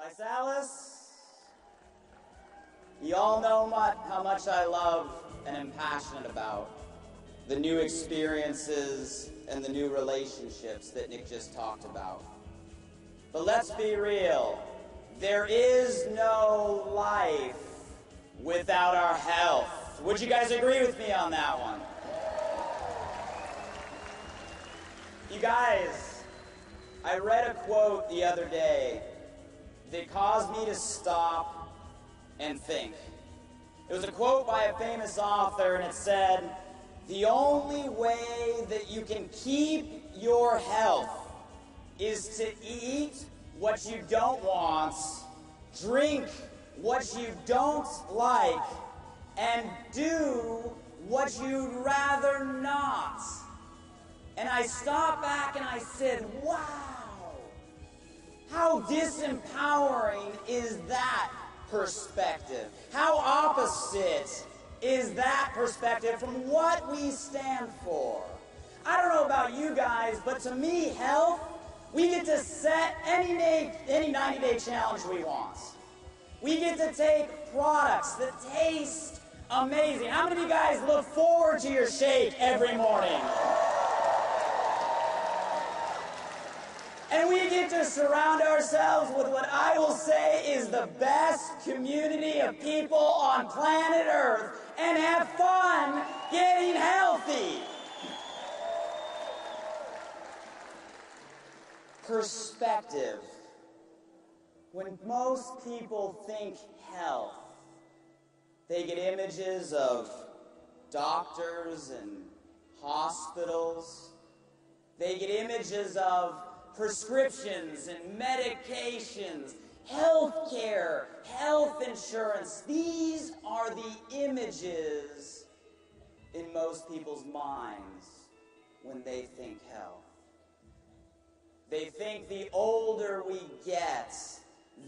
Visalis, you all know how much I love and am passionate about the new experiences and the new relationships that Nick just talked about. But let's be real, there is no life without our health. Would you guys agree with me on that one? You guys, I read a quote the other day that caused me to stop and think. It was a quote by a famous author, and it said, "The only way that you can keep your health is to eat what you don't want, drink what you don't like, and do what you'd rather not." And I stopped back and I said, wow, how disempowering is that perspective? How opposite is that perspective from what we stand for? I don't know about you guys, but to me, health, we get to set any 90-day challenge we want. We get to take products that taste amazing. How many of you guys look forward to your shake every morning? And we get to surround ourselves with what I will say is the best community of people on planet Earth and have fun getting healthy. Perspective. When most people think health, they get images of doctors and hospitals. They get images of prescriptions and medications, health care, health insurance. These are the images in most people's minds when they think health. They think the older we get,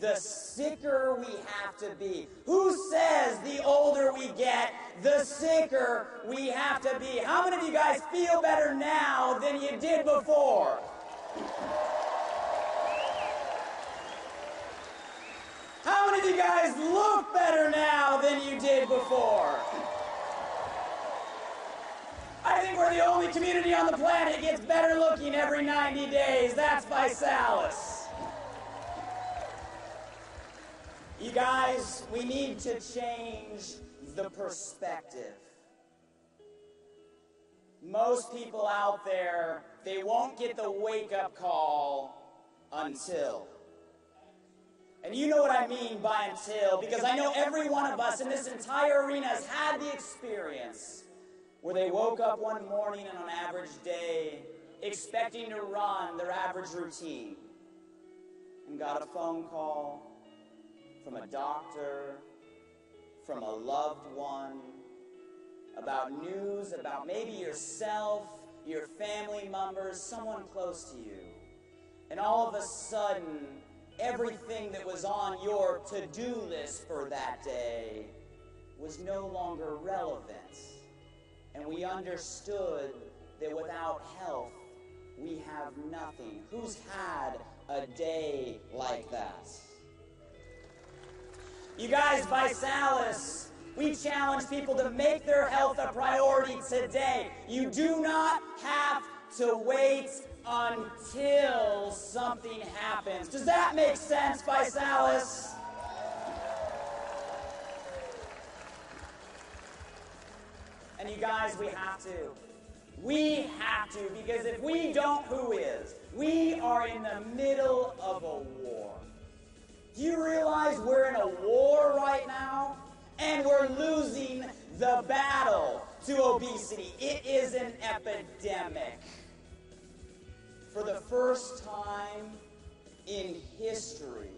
the sicker we have to be. Who says the older we get, the sicker we have to be? How many of you guys feel better now than you did before? How many of you guys look better now than you did before? I think we're the only community on the planet that gets better looking every 90 days. That's Visalis. You guys, we need to change the perspective. Most people out there, they won't get the wake-up call until. And you know what I mean by until, because I know every one of us in this entire arena has had the experience where they woke up one morning on an average day expecting to run their average routine and got a phone call from a doctor, from a loved one, about news about maybe yourself, your family members, someone close to you. And all of a sudden, everything that was on your to-do list for that day was no longer relevant. And we understood that without health, we have nothing. Who's had a day like that? You guys, Visalis, we challenge people to make their health a priority today. You do not have to wait until something happens. Does that make sense, Visalis? And you guys, we have to. We have to, because if we don't, who is? We are in the middle of a war. Do you realize we're in a war right now? And we're losing the battle to obesity. It is an epidemic. For the first time in history,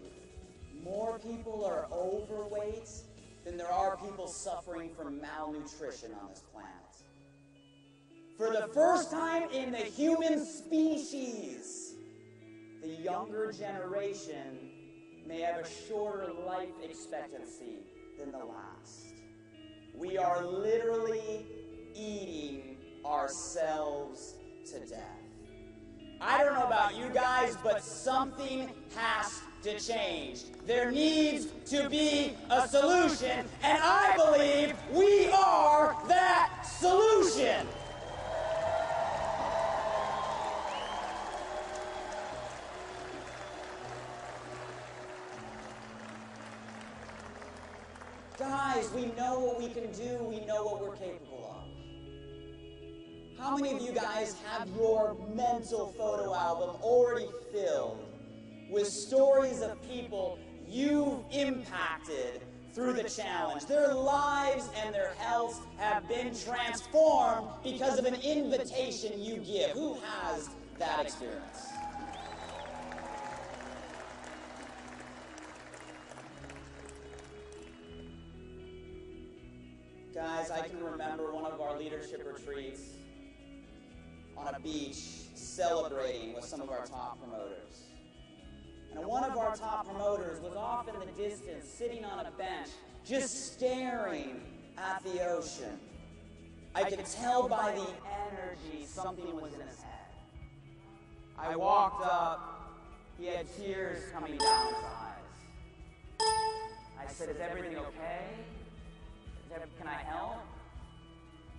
more people are overweight than there are people suffering from malnutrition on this planet. For the first time in the human species, the younger generation may have a shorter life expectancy than the last. We are literally eating ourselves to death. I don't know about you guys, but something has to change. There needs to be a solution, and I believe we are that solution. Guys, we know what we can do. We know what we're capable of. How many of you guys have your mental photo album already filled with stories of people you've impacted through the challenge? Their lives and their health have been transformed because of an invitation you give. Who has that experience? Guys, I can remember one of our leadership retreats on a beach celebrating with some of our top promoters. And one of our top promoters was off in the distance, sitting on a bench, just staring at the ocean. I could tell by the energy something was in his head. I walked up, he had tears coming down his eyes. I said, "Is everything okay? Can I help?"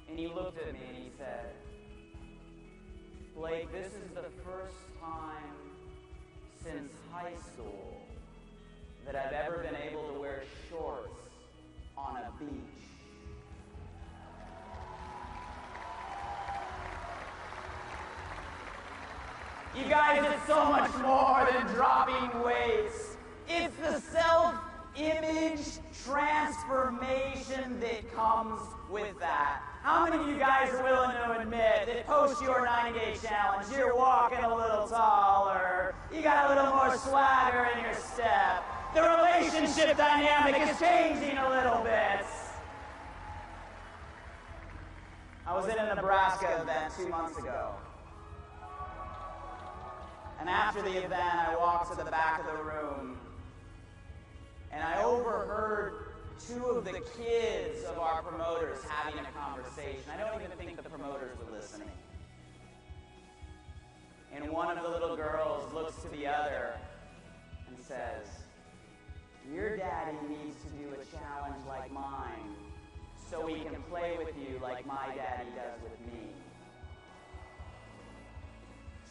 And he looked at me and he said, "Blake, this is the first time since high school that I've ever been able to wear shorts on a beach." You guys, it's so much more than dropping weights. It's the self-image transformation that comes with that. How many of you guys are willing to admit that post your 90-day challenge, you're walking a little taller, you got a little more swagger in your step, the relationship dynamic is changing a little bit? I was in a Nebraska event 2 months ago. And after the event, I walked to the back of the room, and I overheard two of the kids of our promoters having a conversation. I don't even think the promoters were listening. And one of the little girls looks to the other and says, "Your daddy needs to do a challenge like mine so he can play with you like my daddy does with me."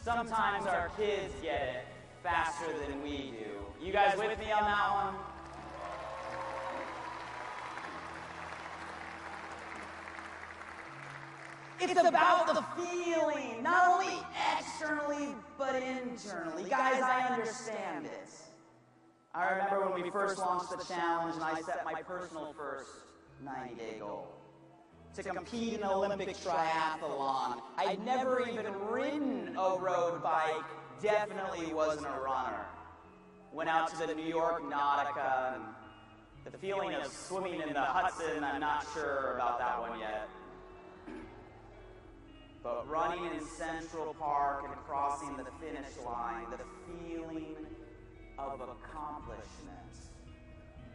Sometimes our kids get it faster than we do. You guys with me on that one? It's about the feeling, not only externally, but internally. Guys, I understand it. I remember when we first launched the challenge and I set my personal first 90-day goal to compete in an Olympic triathlon. I'd never even ridden a road bike, definitely wasn't a runner. Went out to the New York Nautica, and the feeling of swimming in the Hudson, I'm not sure about that one yet. But running in Central Park and crossing the finish line, the feeling of accomplishment.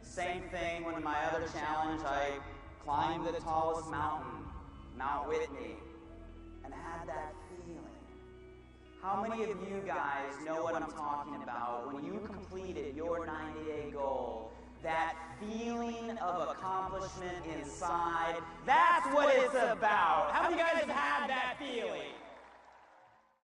Same thing when in my other challenge, I climbed the tallest mountain, Mount Whitney, and had that feeling. How many of you guys know what I'm talking about when you completed your 90-day goal? That feeling of accomplishment inside, that's what it's about. How many of you guys have had that feeling?